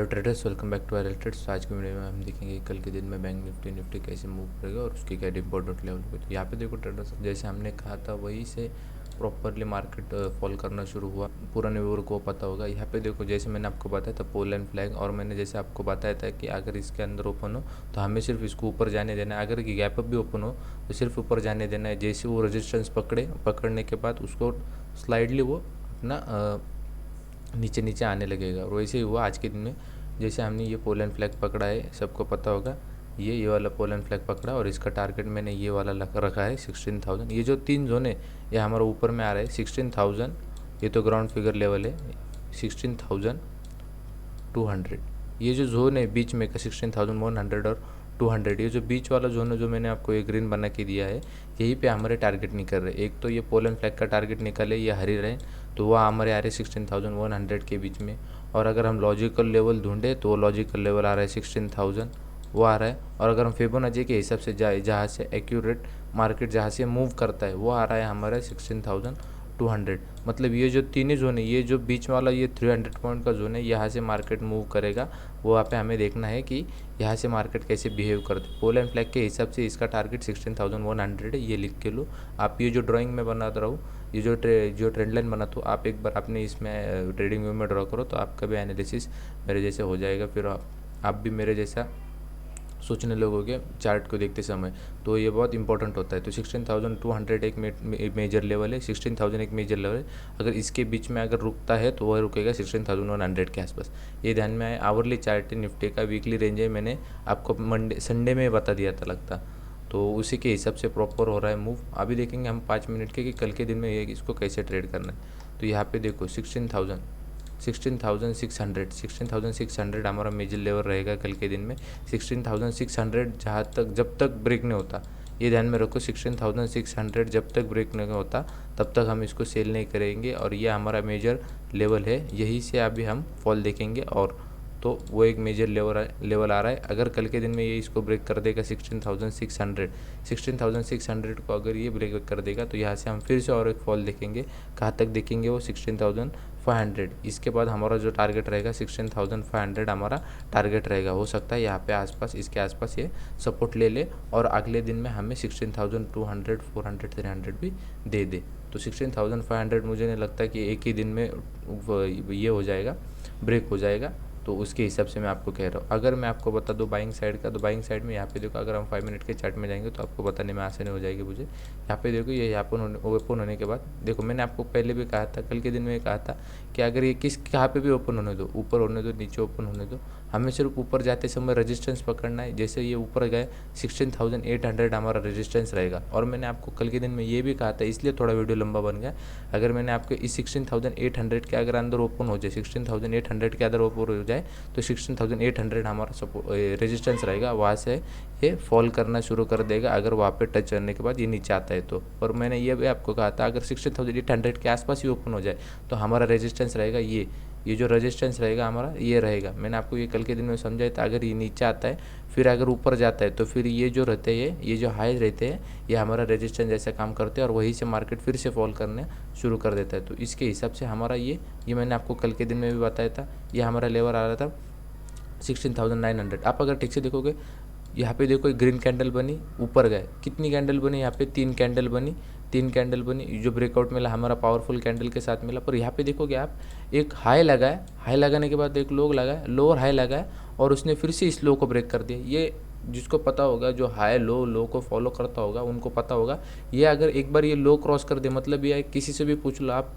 Hello traders, welcome back to R trades. आज की video में हम देखेंगे कल के दिन में बैंक निफ्टी कैसे मूव करेगा और उसके क्या इंपॉर्टेंट लेवल पे। तो यहाँ पे देखो ट्रेडर्स, जैसे हमने कहा था वहीं से प्रॉपरली मार्केट फॉल करना शुरू हुआ। पूरा व्यूअर को पता होगा। यहाँ पे देखो, जैसे मैंने आपको बताया था पोल एंड फ्लैग, और मैंने जैसे आपको बताया था कि अगर इसके अंदर ओपन हो तो हमें सिर्फ इसको ऊपर जाने देना है। अगर गैप अप भी ओपन हो तो सिर्फ ऊपर जाने देना है। जैसे वो रेजिस्टेंस पकड़ने के बाद उसको स्लाइडली वो अपना नीचे नीचे आने लगेगा। और वैसे ही हुआ आज के दिन में। जैसे हमने ये पोल एंड फ्लैग पकड़ा है, सबको पता होगा, ये वाला पोल एंड फ्लैग पकड़ा और इसका टारगेट मैंने ये वाला रखा है 16,000। ये जो तीन जोन है ये हमारा ऊपर में आ रहा है 16,000। ये तो ग्राउंड फिगर लेवल है 16,200। ये जो जोन है बीच में का 16,100 और 200, ये जो बीच वाला जोन है जो मैंने आपको एक ग्रीन बना के दिया है, यहीं पे हमारे टारगेट निकल रहे। एक तो ये पोल एंड फ्लैग का टारगेट निकले, ये हरी रहे, तो वह हमारे आ रहे 16,100 के बीच में। और अगर हम लॉजिकल लेवल ढूंढे तो वो लॉजिकल लेवल आ रहा है 16,000, वो आ रहा है। और अगर हम फिबोनाची के हिसाब से जहाँ से एक्यूरेट मार्केट जहाँ से मूव करता है वो आ रहा है हमारा 16,200। मतलब ये जो तीनों जोन है, ये जो बीच वाला ये 300 पॉइंट का जोन है, यहाँ से मार्केट मूव करेगा। वो यहाँ पे हमें देखना है कि यहाँ से मार्केट कैसे बिहेव करते। पोल एंड फ्लैग के हिसाब से इसका टारगेट 16,100 है, ये लिख के लो आप। ये जो ड्राइंग में बना रहा हूँ, ये जो ट्रेंड लाइन बना, तो आप एक बार अपने इसमें ट्रेडिंग व्यू में ड्रॉ करो तो आपका भी एनालिसिस मेरे जैसे हो जाएगा। फिर आप भी मेरे जैसा सोचने लगोगे चार्ट को देखते समय। तो ये बहुत इंपॉर्टेंट होता है। तो 16,200 एक मेजर लेवल है, 16,000 एक मेजर लेवल है। अगर इसके बीच में अगर रुकता है तो वह रुकेगा 16,100 के आसपास। ये ध्यान में आए। आवरली चार्ट है निफ्टी का, वीकली रेंज है, मैंने आपको संडे में बता दिया था लगता। तो उसी के हिसाब से प्रॉपर हो रहा है मूव। अभी देखेंगे हम 5 मिनट के कि कल के दिन में ये इसको कैसे ट्रेड करना है। तो यहाँ पे देखो 16,600 हमारा मेजर लेवल रहेगा कल के दिन में। 16,600 जहाँ तक जब तक ब्रेक नहीं होता, ये ध्यान में रखो, 16,600 जब तक ब्रेक नहीं होता तब तक हम इसको सेल नहीं करेंगे। और ये हमारा मेजर लेवल है, यहीं से अभी हम फॉल देखेंगे। और तो वो एक मेजर लेवल आ रहा है। अगर कल के दिन में ये इसको ब्रेक कर देगा 16,600 को अगर ये ब्रेक कर देगा तो यहाँ से हम फिर से और एक फॉल देखेंगे। कहाँ तक देखेंगे? वो 16,500। इसके बाद हमारा जो टारगेट रहेगा 16,500 हमारा टारगेट रहेगा। हो सकता है यहाँ पे आसपास, इसके आसपास ये सपोर्ट ले ले और अगले दिन में हमें 16,200, 400, 300 भी दे दे। तो 16,500 मुझे नहीं लगता कि एक ही दिन में ये हो जाएगा, ब्रेक हो जाएगा। तो उसके हिसाब से मैं आपको कह रहा हूँ। अगर मैं आपको बता दूँ बाइंग साइड का, तो बाइंग साइड में यहाँ पे देखो, अगर हम 5 मिनट के चार्ट में जाएंगे तो आपको बताने में आसानी हो जाएगी मुझे। यहाँ पे देखो, ये ओपन होने के बाद देखो, मैंने आपको पहले भी कहा था, कल के दिन में कहा था कि अगर ये कहाँ पे भी ओपन होने दो, ऊपर होने दो, नीचे ओपन होने दो, हमें सिर्फ ऊपर जाते समय रेजिस्टेंस पकड़ना है। जैसे ये ऊपर गए 16,800 हमारा रेजिस्टेंस रहेगा। और मैंने आपको कल के दिन में ये भी कहा था, इसलिए थोड़ा वीडियो लंबा बन गया। अगर मैंने आपको इस 16,800 के अगर अंदर ओपन हो जाए, 16,800 के अंदर ओपन हो जाए तो 16,800 हमारा रेजिस्टेंस रहेगा। वहाँ से ये फॉल करना शुरू कर देगा अगर वहाँ पे टच करने के बाद ये नीचे आता है तो। और मैंने ये भी आपको कहा था, अगर 16,800 के आसपास ही ओपन हो जाए तो हमारा रेजिस्टेंस रहेगा ये जो रेजिस्टेंस रहेगा हमारा ये रहेगा। मैंने आपको ये कल के दिन में समझाया था। अगर ये नीचे आता है फिर अगर ऊपर जाता है तो फिर ये जो रहते हैं, ये जो हाई रहते हैं, ये हमारा रेजिस्टेंस जैसा काम करते हैं और वहीं से मार्केट फिर से फॉल करने शुरू कर देता है। तो इसके हिसाब से हमारा ये मैंने आपको कल के दिन में भी बताया था, ये हमारा लेवल आ रहा था 16,900। आप अगर ठीक से देखोगे, यहाँ पे देखो एक ग्रीन कैंडल बनी, ऊपर गए, कितनी कैंडल बनी यहाँ पे? 3 कैंडल बनी, 3 कैंडल बनी। जो ब्रेकआउट मिला हमारा पावरफुल कैंडल के साथ मिला। पर यहाँ पे देखोगे आप, एक हाई लगाए, हाई लगाने के बाद एक लो लगाए, लो और हाई लगाए, और उसने फिर से इस लो को ब्रेक कर दिया। ये जिसको पता होगा, जो हाई लो को फॉलो करता होगा उनको पता होगा। ये अगर एक बार ये लो क्रॉस कर दे, मतलब ये किसी से भी पूछ लो आप,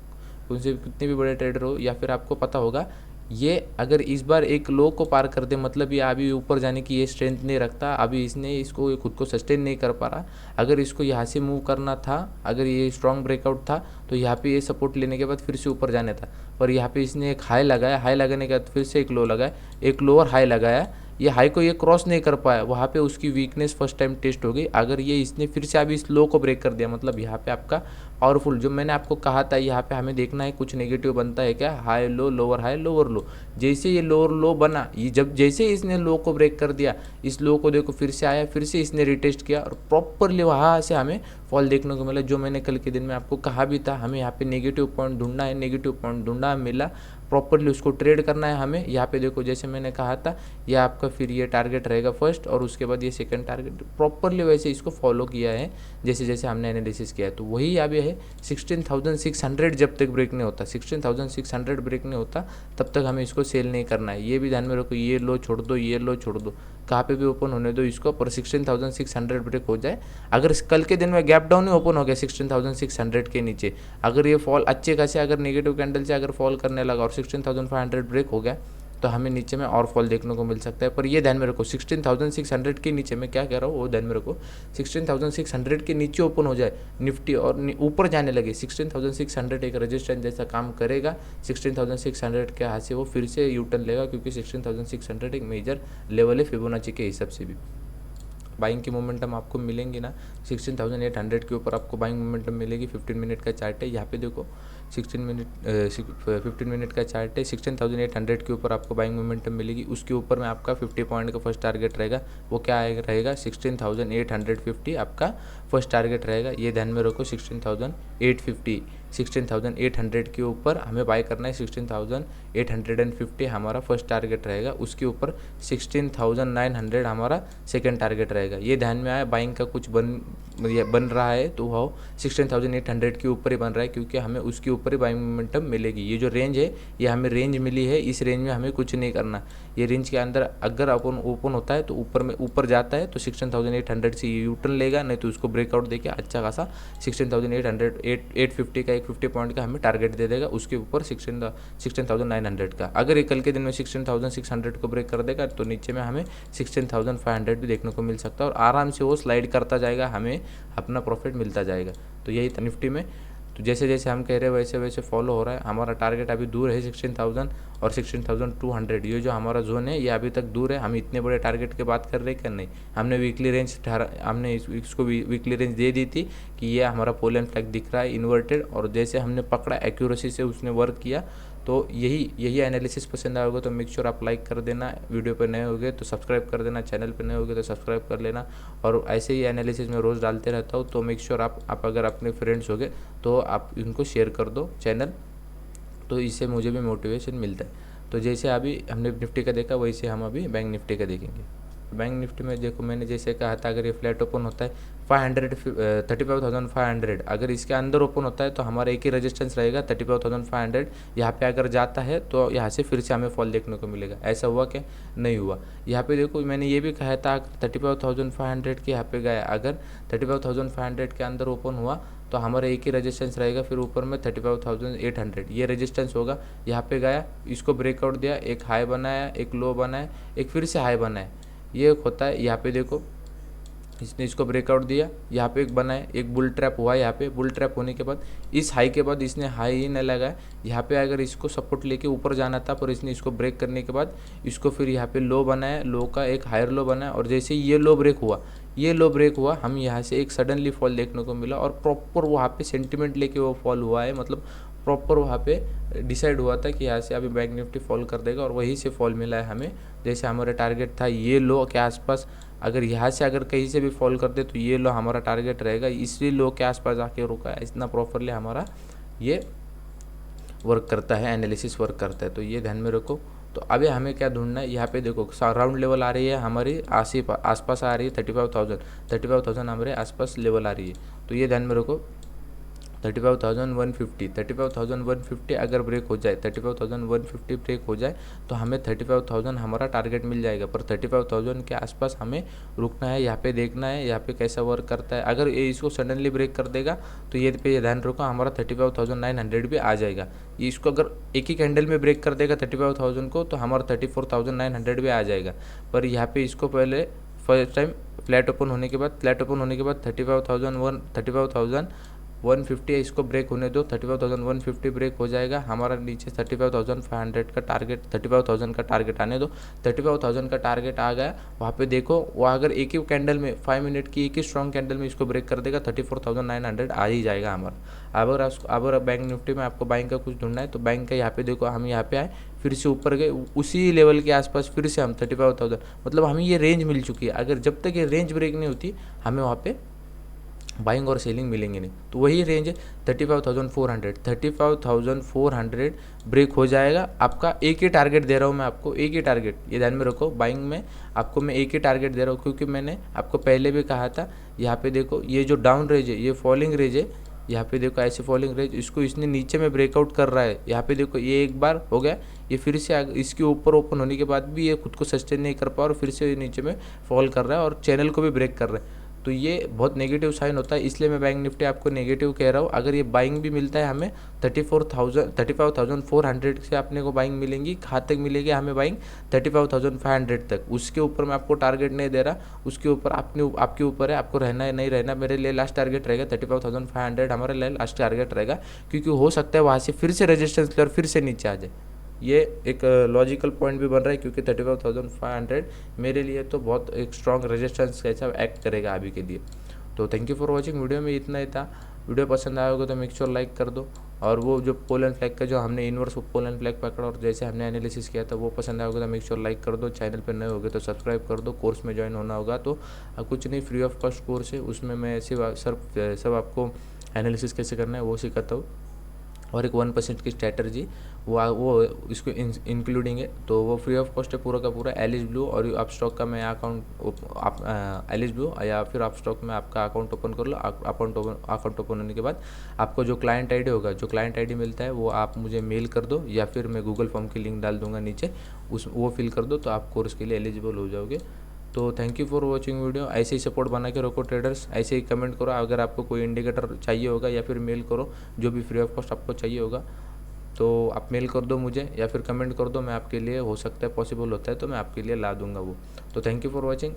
उनसे कितने भी बड़े ट्रेडर हो, या फिर आपको पता होगा, ये अगर इस बार एक लो को पार कर दे, मतलब ये अभी ऊपर जाने की ये स्ट्रेंथ नहीं रखता, अभी इसने इसको खुद को सस्टेन नहीं कर पा रहा। अगर इसको यहाँ से मूव करना था, अगर ये स्ट्रॉन्ग ब्रेकआउट था तो यहाँ पे ये सपोर्ट लेने के बाद फिर से ऊपर जाने था। पर यहाँ पे इसने एक हाई लगाया, हाई लगाने के बाद फिर से एक लो लगाया, एक लो और हाई लगाया, ये हाई को ये क्रॉस नहीं कर पाया। वहाँ पे उसकी वीकनेस फर्स्ट टाइम टेस्ट हो गई। अगर ये इसने फिर से अभी इस लो को ब्रेक कर दिया, मतलब यहाँ पे आपका पावरफुल, जो मैंने आपको कहा था, यहाँ पे हमें देखना है कुछ नेगेटिव बनता है क्या, high low, lower high, lower लो। जैसे ये लोअर लो बना, ये जैसे इसने लो को ब्रेक कर दिया, इस लो को देखो फिर से आया, फिर से इसने रिटेस्ट किया और प्रॉपरली वहाँ से हमें फॉल देखने को मिला। जो मैंने कल के दिन में आपको कहा भी था, हमें यहाँ पे नेगेटिव पॉइंट ढूंढना है, नेगेटिव पॉइंट ढूंढा, मिला, प्रॉपरली उसको ट्रेड करना है हमें। यहाँ पे देखो जैसे मैंने कहा था, ये आपका फिर ये टारगेट रहेगा फर्स्ट और उसके बाद ये सेकंड टारगेट, प्रॉपरली वैसे इसको फॉलो किया है जैसे जैसे हमने एनालिसिस किया है। तो वही अब है 16,600 जब तक ब्रेक नहीं होता, 16,600 ब्रेक नहीं होता तब तक हमें इसको सेल नहीं करना है। ये भी ध्यान में रखो, ये लो छोड़ दो, ये लो छोड़ दो, कहाँ पे भी ओपन होने दो इसको, पर 16,600 ब्रेक हो जाए। अगर कल के दिन में गैप डाउन ही ओपन हो गया 16,600 के नीचे, अगर ये फॉल अच्छे खासे अगर नेगेटिव कैंडल से अगर फॉल करने लगा और 16,500 ब्रेक हो गया तो हमें नीचे में और फॉल देखने को मिल सकता है। पर ये ध्यान में रखो 16,600 के नीचे, मैं क्या कह रहा हूँ वो ध्यान में रखो, 16,600 के नीचे ओपन हो जाए निफ्टी और ऊपर जाने लगे 16,600 एक रजिस्टेंस जैसा काम करेगा, 16,600 के हाथ से वो फिर से यूटर्न लेगा, क्योंकि 16,600 एक मेजर लेवल है फिबोनाची के हिसाब से भी। बाइंग की मोमेंटम आपको मिलेंगी ना 16,800 के ऊपर आपको बाइंग मोमेंटम मिलेगी। 15 मिनट का चार्ट है, यहाँ पे देखो 15 मिनट का चार्ट है, 16,800 के ऊपर आपको बाइंग मोमेंटम मिलेगी। उसके ऊपर में आपका 50 पॉइंट का फर्स्ट टारगेट रहेगा, वो क्या रहेगा 16,850 आपका फर्स्ट टारगेट रहेगा। ये ध्यान में रखो 16,850, 16,800 के ऊपर हमें बाय करना है, 16,850 हमारा फर्स्ट टारगेट रहेगा। उसके ऊपर 16,900 हमारा सेकंड टारगेट रहेगा। ये ध्यान में आया, बाइंग का कुछ बन रहा है तो वो 16,800 के ऊपर ही बन रहा है, क्योंकि हमें उसके ऊपर ही बाइंग मोमेंटम मिलेगी। ये जो रेंज है ये हमें रेंज मिली है, इस रेंज में हमें कुछ नहीं करना। ये रेंज के अंदर अगर ओपन होता है तो ऊपर जाता है तो 16,800 से यू टर्न लेगा, नहीं तो उसको ब्रेकआउट देके अच्छा खासा 16,850 का एक 50 पॉइंट का हमें टारगेट दे देगा। उसके ऊपर 16,900 का, अगर ये कल के दिन में 16,600 को ब्रेक कर देगा तो नीचे में हमें 16,500 भी देखने को मिल सकता है और आराम से वो स्लाइड करता जाएगा, हमें अपना प्रॉफिट मिलता जाएगा। तो यही था निफ्टी में। तो जैसे जैसे हम कह रहे हैं वैसे वैसे फॉलो हो रहा है। हमारा टारगेट अभी दूर है 16,000 और 16,200, ये जो हमारा जोन है ये अभी तक दूर है। हम इतने बड़े टारगेट की बात कर रहे हैं क्या? नहीं, हमने वीकली रेंज हमने इसको वीकली रेंज दे दी थी कि ये हमारा पोल एंड फ्लैग दिख रहा है इन्वर्टेड, और जैसे हमने पकड़ा एक्यूरेसी से उसने वर्क किया। तो यही एनालिसिस पसंद आएगा तो मेक श्योर आप लाइक कर देना, वीडियो पर नए होगे तो सब्सक्राइब कर देना, चैनल पर नए होगे तो सब्सक्राइब कर लेना। और ऐसे ही एनालिसिस मैं रोज़ डालते रहता हूँ, तो मेक श्योर आप अगर अपने फ्रेंड्स होगे तो आप इनको शेयर कर दो चैनल, तो इससे मुझे भी मोटिवेशन मिलता है। तो जैसे अभी हमने निफ्टी का देखा वैसे हम अभी बैंक निफ्टी का देखेंगे। बैंक निफ्टी में देखो मैंने जैसे कहा था, अगर ये फ्लैट ओपन होता है 35,500, अगर इसके अंदर ओपन होता है तो हमारा एक ही रेजिस्टेंस रहेगा 35,500। यहाँ पे अगर जाता है तो यहाँ से फिर से हमें फॉल देखने को मिलेगा। ऐसा हुआ क्या? नहीं हुआ। यहाँ पे देखो मैंने ये भी कहा था 35,500 के यहाँ पे गया, अगर 35,500 के अंदर ओपन हुआ तो हमारा एक ही रेजिस्टेंस रहेगा, फिर ऊपर में 35,800 ये रेजिस्टेंस होगा। यहाँ पे गया, इसको ब्रेकआउट दिया, एक हाई बनाया, एक लो बनाया, एक फिर से हाई बनाया, ये होता है। यहाँ पे देखो इसने इसको ब्रेकआउट दिया, यहाँ पे एक बनाए, एक बुल ट्रैप हुआ। यहाँ पे बुल ट्रैप होने के बाद इस हाई के बाद इसने हाई ही न लगाया। यहाँ पे अगर इसको सपोर्ट लेके ऊपर जाना था, पर इसने इसको ब्रेक करने के बाद इसको फिर यहाँ पे लो बनाया, लो का एक हायर लो बनाया, और जैसे ये लो ब्रेक हुआ, हम यहाँ से एक सडनली फॉल देखने को मिला और प्रॉपर वहाँ पे सेंटिमेंट लेके वो फॉल हुआ है। मतलब प्रॉपर वहाँ पे डिसाइड हुआ था कि यहाँ से अभी बैंक निफ्टी फॉल कर देगा, और वहीं से फॉल मिला है हमें। जैसे हमारा टारगेट था ये लो के आसपास, अगर यहाँ से अगर कहीं से भी फॉल कर दे तो ये लो हमारा टारगेट रहेगा, इसलिए लो के आसपास आके रुका है। इतना प्रॉपरली हमारा ये वर्क करता है, एनालिसिस वर्क करता है। तो ये ध्यान में रखो। तो अभी हमें क्या ढूंढना है, यहाँ पे देखो राउंड लेवल आ रही है हमारी आसपास आ रही है 35,000 हमारे आसपास लेवल आ रही है। तो ये ध्यान में रखो 35,150 अगर ब्रेक हो जाए, 35,150 ब्रेक हो जाए तो हमें 35,000 हमारा टारगेट मिल जाएगा। पर 35,000 के आसपास हमें रुकना है, यहाँ पे देखना है यहाँ पे कैसा वर्क करता है। अगर ये इसको सडनली ब्रेक कर देगा तो ये पे ध्यान रखो हमारा 35,900 भी आ जाएगा। इसको अगर एक ही कैंडल में ब्रेक कर देगा 35,000 को तो हमारा 34,900 भी आ जाएगा। पर यहाँ पे इसको पहले फर्स्ट टाइम फ्लैट ओपन होने के बाद 35,150 इसको ब्रेक होने दो, 35,150 ब्रेक हो जाएगा, हमारा नीचे 35,500 का टारगेट, 35,000 का टारगेट आने दो। 35,000 का टारगेट आ गया, वहाँ पे देखो वो अगर एक ही कैंडल में 5 मिनट की एक ही स्ट्रॉन्ग कैंडल में इसको ब्रेक कर देगा 34,900 आ ही जाएगा हमारा। अगर बैंक निफ्टी में आपको बैंक का कुछ ढूंढना है तो बैंक का यहाँ पे देखो, हम यहाँ पे आए फिर से ऊपर गए, उसी लेवल के आसपास फिर से हम 35,000, मतलब हमें ये रेंज मिल चुकी है। अगर जब तक ये रेंज ब्रेक नहीं होती हमें वहाँ पे बाइंग और सेलिंग मिलेंगे नहीं। तो वही रेंज है 35,400, 35,400 ब्रेक हो जाएगा आपका। एक ही टारगेट दे रहा हूँ मैं आपको, एक ही टारगेट, ये ध्यान में रखो। बाइंग में आपको मैं एक ही टारगेट दे रहा हूँ, क्योंकि मैंने आपको पहले भी कहा था। यहाँ पे देखो ये जो डाउन रेंज है ये फॉलिंग रेंज है, यहाँ पे देखो ऐसे फॉलिंग रेंज, इसको इसने नीचे में ब्रेकआउट कर रहा है। यहाँ पे देखो ये एक बार हो गया, ये फिर से इसके ऊपर ओपन होने के बाद भी ये खुद को सस्टेन नहीं कर पाया और फिर से ये नीचे में फॉल कर रहा है और चैनल को भी ब्रेक कर रहा है। तो ये बहुत नेगेटिव साइन होता है, इसलिए मैं बैंक निफ्टी आपको नेगेटिव कह रहा हूँ। अगर ये बाइंग भी मिलता है हमें 35,400 से अपने को बाइंग मिलेंगी। कहाँ तक मिलेगी हमें बाइंग? 35,500 तक। उसके ऊपर मैं आपको टारगेट नहीं दे रहा, उसके ऊपर आपके ऊपर है, आपको रहना है नहीं रहना। मेरे लिए लास्ट टारगेट रहेगा 35,500, हमारे लिए लास्ट टारगेट रहेगा, क्योंकि हो सकता है वहाँ से फिर से रेजिस्टेंस ले और फिर से नीचे आ जाए। ये एक लॉजिकल पॉइंट भी बन रहा है, क्योंकि 35,500 मेरे लिए तो बहुत एक स्ट्रॉन्ग रेजिस्टेंस कैसा एक्ट करेगा अभी के लिए। तो thank you for watching. Video में इतना ही था। वीडियो पसंद आया होगा तो मेक श्योर लाइक कर दो, और वो जो पोल एंड फ्लैग का जो हमने इन्वर्स पोल एंड फ्लैग पकड़ा और जैसे हमने एनालिसिस किया था वो पसंद आया होगा तो मेक श्योर लाइक कर दो। चैनल पर नए होगे तो सब्सक्राइब कर दो। कोर्स में ज्वाइन होना होगा तो कुछ नहीं, फ्री ऑफ कॉस्ट कोर्स है, उसमें मैं सब आपको एनालिसिस कैसे करना है वो सिखाता हूँ, और एक 1% की स्ट्रैटर्जी वो इसको इंक्लूडिंग है। तो वो फ्री ऑफ कॉस्ट है पूरा का पूरा। एलिस ब्लू और आप स्टॉक का मैं अकाउंट, आप एलिस ब्लू या फिर आप स्टॉक में आपका अकाउंट ओपन कर लो। अकाउंट ओपन होने के बाद आपको जो क्लाइंट आईडी होगा, जो क्लाइंट आईडी मिलता है वो आप मुझे मेल कर दो, या फिर मैं गूगल फॉर्म की लिंक डाल दूंगा नीचे, वो फिल कर दो तो आप कोर्स के लिए एलिजिबल हो जाओगे। तो thank you for watching video. ऐसे ही सपोर्ट बना के रखो ट्रेडर्स, ऐसे ही कमेंट करो अगर आपको कोई इंडिकेटर चाहिए होगा, या फिर मेल करो जो भी फ्री ऑफ कॉस्ट आपको चाहिए होगा तो आप मेल कर दो मुझे, या फिर कमेंट कर दो। मैं आपके लिए, हो सकता है पॉसिबल होता है तो मैं आपके लिए ला दूंगा वो। तो थैंक यू फॉर वॉचिंग।